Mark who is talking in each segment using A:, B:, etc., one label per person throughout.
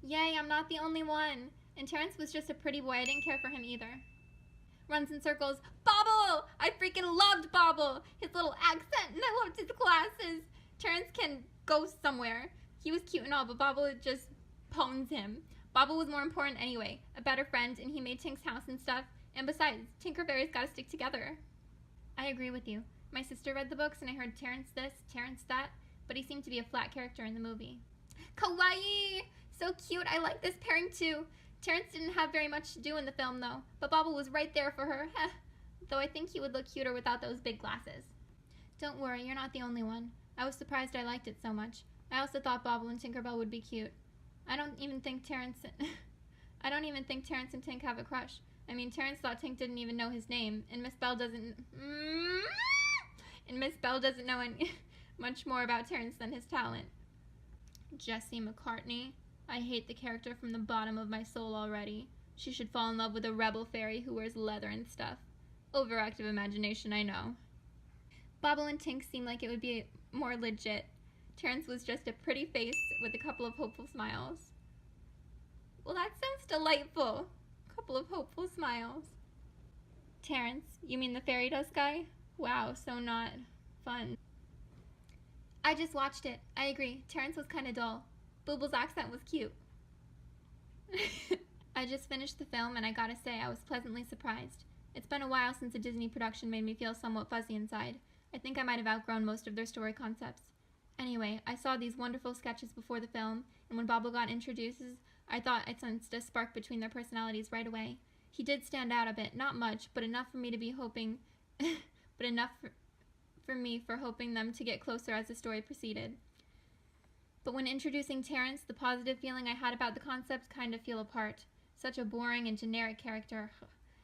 A: Yay, I'm not the only one. And Terrence was just a pretty boy. I didn't care for him either. Runs in circles. Bobble! I freaking loved Bobble! His little accent, and I loved his glasses. Terrence can go somewhere. He was cute and all, but Bobble just pwns him. Bobble was more important anyway, a better friend, and he made Tink's house and stuff. And besides, Tinker Fairies gotta stick together. I agree with you. My sister read the books, and I heard Terrence this, Terrence that, but he seemed to be a flat character in the movie. Kawaii! So cute, I like this pairing too. Terrence didn't have very much to do in the film though, but Bobble was right there for her. Though I think he would look cuter without those big glasses. Don't worry, you're not the only one. I was surprised I liked it so much. I also thought Bobble and Tinkerbell would be cute. I don't even think Terrence and Tink have a crush. I mean, Terrence thought Tink didn't even know his name, and Miss Bell doesn't know much more about Terrence than his talent. Jessie McCartney. I hate the character from the bottom of my soul already. She should fall in love with a rebel fairy who wears leather and stuff. Overactive imagination, I know. Bobble and Tink seemed like it would be more legit. Terrence was just a pretty face with a couple of hopeful smiles. Well, that sounds delightful. A couple of hopeful smiles. Terrence, you mean the fairy dust guy? Wow, so not fun. I just watched it. I agree. Terrence was kind of dull. Booble's accent was cute. I just finished the film and I gotta say I was pleasantly surprised. It's been a while since a Disney production made me feel somewhat fuzzy inside. I think I might have outgrown most of their story concepts. Anyway, I saw these wonderful sketches before the film, and when Bobble got introduced, I thought I sensed a spark between their personalities right away. He did stand out a bit, not much, but enough for me to be hoping, but enough for me for hoping them to get closer as the story proceeded. But when introducing Terrence, the positive feeling I had about the concept kind of fell apart. Such a boring and generic character.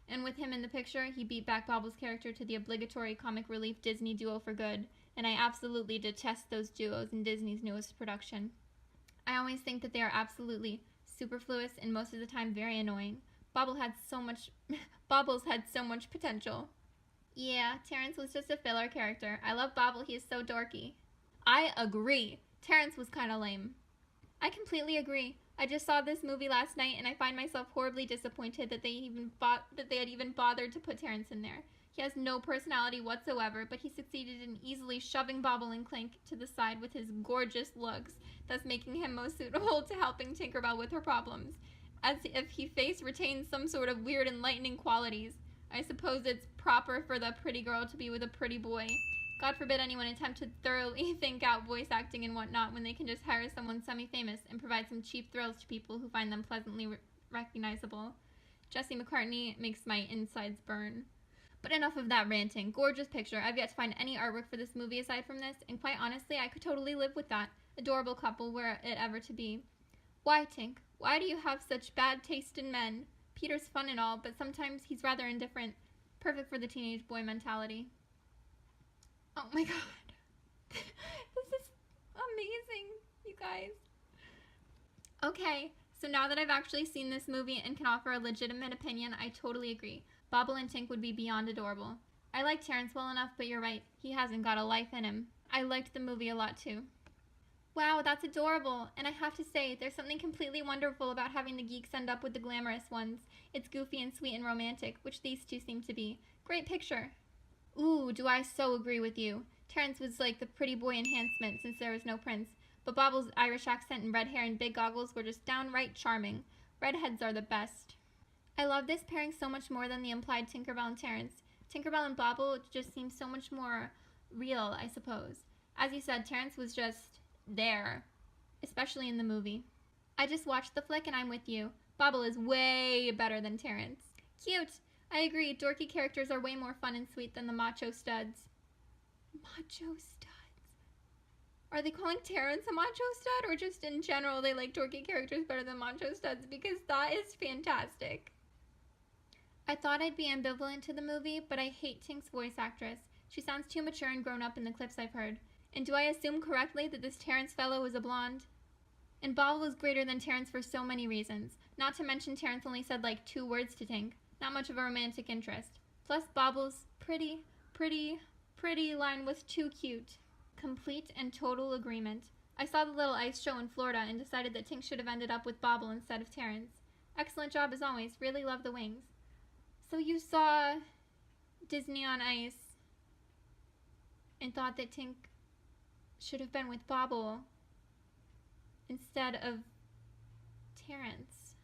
A: And with him in the picture, he beat back Bobble's character to the obligatory comic relief Disney duo for good, and I absolutely detest those duos in Disney's newest production. I always think that they are absolutely superfluous and most of the time very annoying. Bobbles had so much potential. Yeah, Terrence was just a filler character. I love Bobble, he is so dorky. I agree. Terrence was kinda lame. I completely agree. I just saw this movie last night and I find myself horribly disappointed that they had even bothered to put Terrence in there. He has no personality whatsoever, but he succeeded in easily shoving Bobble and Clink to the side with his gorgeous looks, thus making him most suitable to helping Tinkerbell with her problems, as if he retains some sort of weird enlightening qualities. I suppose it's proper for the pretty girl to be with a pretty boy. God forbid anyone attempt to thoroughly think out voice acting and whatnot when they can just hire someone semi-famous and provide some cheap thrills to people who find them pleasantly recognizable. Jessie McCartney makes my insides burn. But enough of that ranting. Gorgeous picture. I've yet to find any artwork for this movie aside from this, and quite honestly, I could totally live with that. Adorable couple were it ever to be. Why, Tink? Why do you have such bad taste in men? Peter's fun and all, but sometimes he's rather indifferent. Perfect for the teenage boy mentality. Oh my god. This is amazing, you guys. Okay, so now that I've actually seen this movie and can offer a legitimate opinion, I totally agree. Bobble and Tink would be beyond adorable. I like Terrence well enough, but you're right. He hasn't got a life in him. I liked the movie a lot too. Wow, that's adorable. And I have to say, there's something completely wonderful about having the geeks end up with the glamorous ones. It's goofy and sweet and romantic, which these two seem to be. Great picture. Ooh, do I so agree with you. Terrence was like the pretty boy enhancement since there was no prince, but Bobble's Irish accent and red hair and big goggles were just downright charming. Redheads are the best. I love this pairing so much more than the implied Tinkerbell and Terrence. Tinkerbell and Bobble just seem so much more real, I suppose. As you said, Terrence was just there, especially in the movie. I just watched the flick and I'm with you. Bobble is way better than Terrence. Cute! I agree, dorky characters are way more fun and sweet than the macho studs. Macho studs? Are they calling Terrence a macho stud, or just in general they like dorky characters better than macho studs? Because that is fantastic. I thought I'd be ambivalent to the movie, but I hate Tink's voice actress. She sounds too mature and grown up in the clips I've heard. And do I assume correctly that this Terrence fellow is a blonde? And Bobble is greater than Terrence for so many reasons. Not to mention Terrence only said like 2 words to Tink. Not much of a romantic interest. Plus Bobble's pretty line was too cute. Complete and total agreement. I saw the little ice show in Florida and decided that Tink should have ended up with Bobble instead of Terrence. Excellent job as always. Really love the wings. So you saw Disney on Ice and thought that Tink should have been with Bobble instead of Terrence.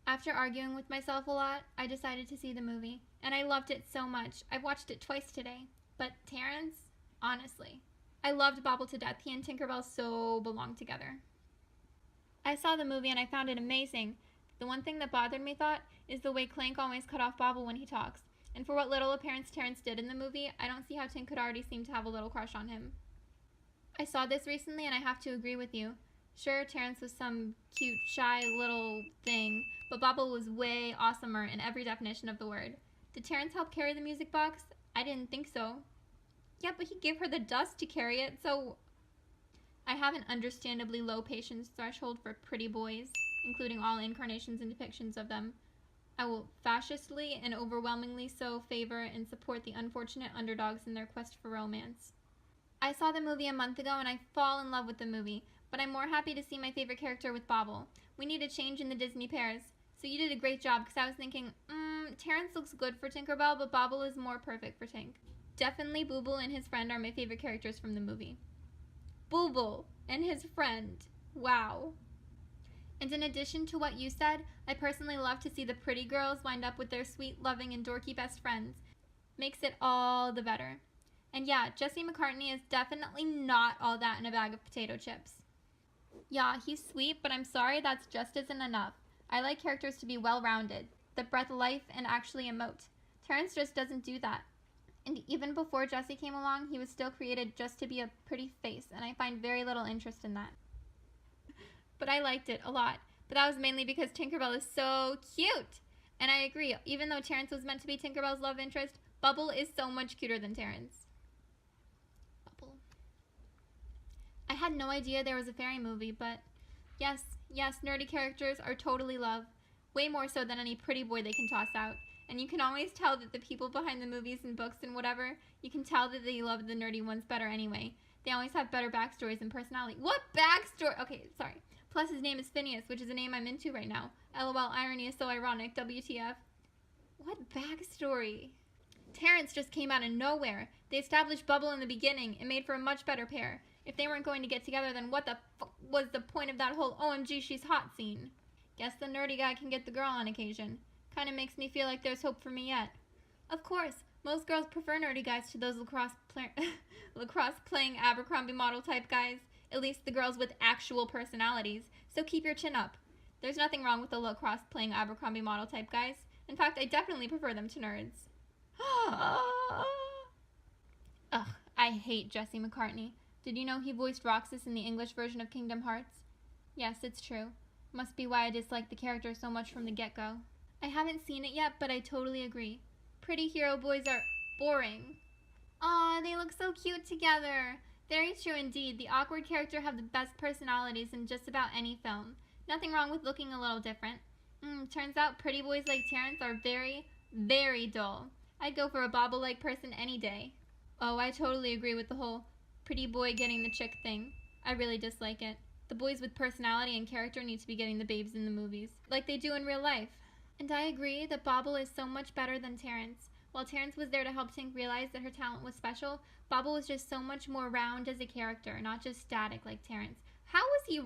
A: After arguing with myself a lot, I decided to see the movie, and I loved it so much. I've watched it twice today. But Terrence, honestly, I loved Bobble to death. He and Tinkerbell so belong together. I saw the movie and I found it amazing. The one thing that bothered me, is the way Clank always cut off Bobble when he talks. And for what little appearance Terrence did in the movie, I don't see how Tink could already seem to have a little crush on him. I saw this recently and I have to agree with you. Sure, Terrence was some cute, shy little thing, but Bobble was way awesomer in every definition of the word. Did Terrence help carry the music box? I didn't think so. Yeah, but he gave her the dust to carry it, so... I have an understandably low patience threshold for pretty boys, including all incarnations and depictions of them. I will fascistly and overwhelmingly so favor and support the unfortunate underdogs in their quest for romance. I saw the movie a month ago and I fall in love with the movie, but I'm more happy to see my favorite character with Bobble. We need a change in the Disney pairs. So you did a great job, because I was thinking, Terrence looks good for Tinkerbell, but Bobble is more perfect for Tink. Definitely Booble and his friend are my favorite characters from the movie. Booble and his friend. Wow. And in addition to what you said, I personally love to see the pretty girls wind up with their sweet, loving, and dorky best friends. Makes it all the better. And yeah, Jesse McCartney is definitely not all that in a bag of potato chips. Yeah, he's sweet, but I'm sorry, that's just isn't enough. I like characters to be well-rounded, that breath life and actually emote. Terrence just doesn't do that. And even before Jesse came along, he was still created just to be a pretty face, and I find very little interest in that. But I liked it a lot. But that was mainly because Tinkerbell is so cute. And I agree, even though Terrence was meant to be Tinkerbell's love interest, Bubble is so much cuter than Terrence. Bubble. I had no idea there was a fairy movie, but yes, nerdy characters are totally love. Way more so than any pretty boy they can toss out. And you can always tell that the people behind the movies and books and whatever, you can tell that they love the nerdy ones better anyway. They always have better backstories and personality. What backstory? Okay, sorry. Plus his name is Phineas, which is a name I'm into right now. LOL, irony is so ironic. WTF. What backstory? Terrence just came out of nowhere. They established Bubble in the beginning. It made for a much better pair. If they weren't going to get together, then what the fuck was the point of that whole OMG she's hot scene? Guess the nerdy guy can get the girl on occasion. Kinda makes me feel like there's hope for me yet. Of course, most girls prefer nerdy guys to those lacrosse playing Abercrombie model type guys. At least the girls with actual personalities. So keep your chin up. There's nothing wrong with the lacrosse playing Abercrombie model type guys. In fact, I definitely prefer them to nerds. Ugh, I hate Jesse McCartney. Did you know he voiced Roxas in the English version of Kingdom Hearts? Yes, it's true. Must be why I dislike the character so much from the get-go. I haven't seen it yet, but I totally agree. Pretty hero boys are boring. Aw, they look so cute together. Very true indeed. The awkward character have the best personalities in just about any film. Nothing wrong with looking a little different. Turns out pretty boys like Terrence are very, very dull. I'd go for a Bobble-like person any day. Oh, I totally agree with the whole pretty boy getting the chick thing. I really dislike it. The boys with personality and character need to be getting the babes in the movies, like they do in real life. And I agree that Bobble is so much better than Terrence. While Terrence was there to help Tink realize that her talent was special, Bobble was just so much more round as a character, not just static like Terrence. How was he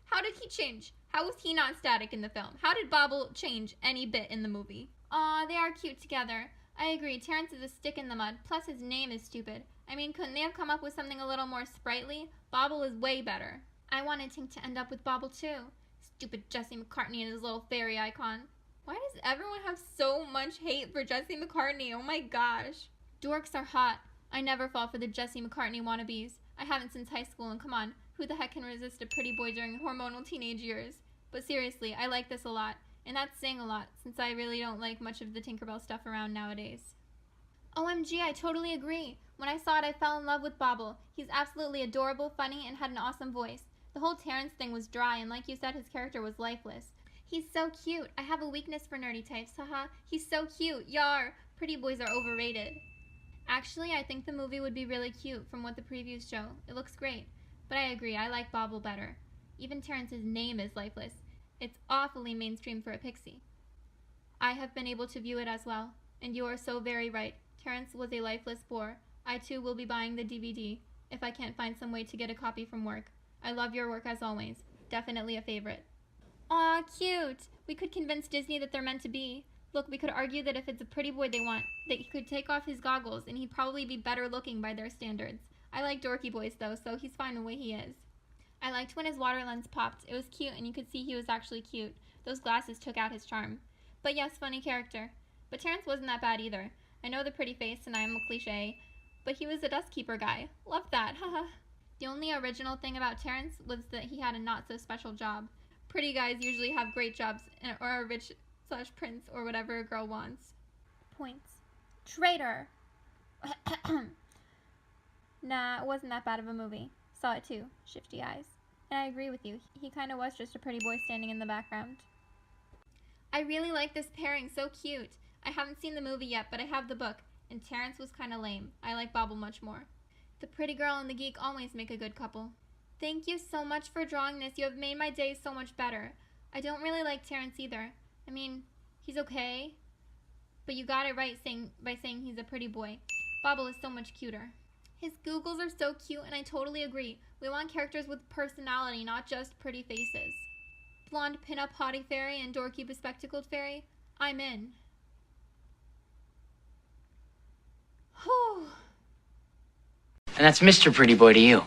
A: how did he change? How was he not static in the film? How did Bobble change any bit in the movie? Aw, they are cute together. I agree, Terrence is a stick in the mud, plus his name is stupid. I mean, couldn't they have come up with something a little more sprightly? Bobble is way better. I wanted Tink to end up with Bobble too. Stupid Jesse McCartney and his little fairy icon. Why does everyone have so much hate for Jesse McCartney? Oh my gosh. Dorks are hot. I never fall for the Jesse McCartney wannabes. I haven't since high school, and come on, who the heck can resist a pretty boy during hormonal teenage years? But seriously, I like this a lot. And that's saying a lot, since I really don't like much of the Tinkerbell stuff around nowadays. OMG, I totally agree. When I saw it, I fell in love with Bobble. He's absolutely adorable, funny, and had an awesome voice. The whole Terrence thing was dry, and like you said, his character was lifeless. He's so cute. I have a weakness for nerdy types, haha. He's so cute. Yar. Pretty boys are overrated. Actually, I think the movie would be really cute from what the previews show. It looks great. But I agree, I like Bobble better. Even Terrence's name is lifeless. It's awfully mainstream for a pixie. I have been able to view it as well. And you are so very right. Terrence was a lifeless bore. I too will be buying the DVD, if I can't find some way to get a copy from work. I love your work as always. Definitely a favorite. Aw, cute! We could convince Disney that they're meant to be. Look, we could argue that if it's a pretty boy they want, that he could take off his goggles and he'd probably be better looking by their standards. I like dorky boys though, so he's fine the way he is. I liked when his water lens popped. It was cute and you could see he was actually cute. Those glasses took out his charm. But yes, funny character. But Terrence wasn't that bad either. I know the pretty face and I am a cliche, but he was a dustkeeper guy. Loved that, haha. The only original thing about Terrence was that he had a not-so-special job. Pretty guys usually have great jobs, or are rich/prince, or whatever a girl wants. Points. Traitor! Nah, it wasn't that bad of a movie. Saw it too. Shifty eyes. And I agree with you. He kind of was just a pretty boy standing in the background. I really like this pairing. So cute. I haven't seen the movie yet, but I have the book. And Terrence was kind of lame. I like Bobble much more. The pretty girl and the geek always make a good couple. Thank you so much for drawing this. You have made my day so much better. I don't really like Terrence either. I mean, he's okay. But you got it right by saying he's a pretty boy. Bobble is so much cuter. His googles are so cute, and I totally agree. We want characters with personality, not just pretty faces. Blonde pin-up haughty fairy and dorky bespectacled fairy? I'm in. Whew.
B: And that's Mr. Pretty Boy to you.